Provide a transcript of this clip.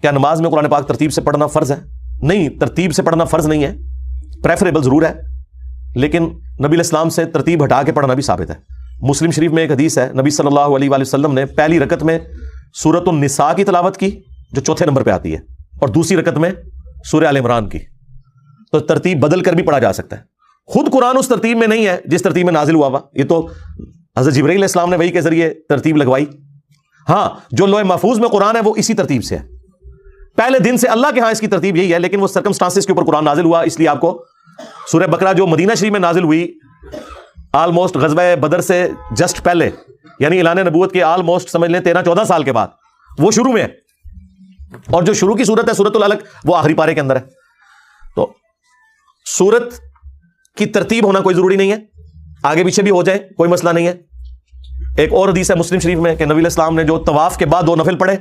کیا نماز میں قرآن پاک ترتیب سے پڑھنا فرض ہے؟ نہیں، ترتیب سے پڑھنا فرض نہیں ہے، پریفریبل ضرور ہے، لیکن نبی علیہ السلام سے ترتیب ہٹا کے پڑھنا بھی ثابت ہے۔ مسلم شریف میں ایک حدیث ہے، نبی صلی اللہ علیہ وآلہ وسلم نے پہلی رکعت میں سورۃ النساء کی تلاوت کی جو چوتھے نمبر پہ آتی ہے، اور دوسری رکعت میں سورہ آل عمران کی۔ تو ترتیب بدل کر بھی پڑھا جا سکتا ہے، خود قرآن اس ترتیب میں نہیں ہے جس ترتیب میں نازل ہوا یہ تو حضرت جبرائیل علیہ السلام نے وحی کے ذریعے ترتیب لگوائی۔ ہاں، جو لوح محفوظ میں قرآن ہے وہ اسی ترتیب سے ہے، پہلے دن سے اللہ کے ہاں اس کی ترتیب یہی ہے، لیکن وہ سرکمسٹانسز کے اوپر قرآن نازل ہوا، اس لیے آپ کو سورہ بقرہ جو مدینہ شریف میں نازل ہوئی آلموسٹ غزوہ بدر سے جسٹ پہلے، یعنی اعلان نبوت کے آلموسٹ سمجھ لیں 13-14 سال کے بعد، وہ شروع میں ہے، اور جو شروع کی صورت ہے سورۃ العلق وہ آخری پارے کے اندر ہے۔ تو سورت کی ترتیب ہونا کوئی ضروری نہیں ہے، آگے پیچھے بھی ہو جائے کوئی مسئلہ نہیں ہے۔ ایک اور حدیث ہے مسلم شریف میں کہ نبی علیہ السلام نے جو طواف کے بعد 2 نفل پڑھے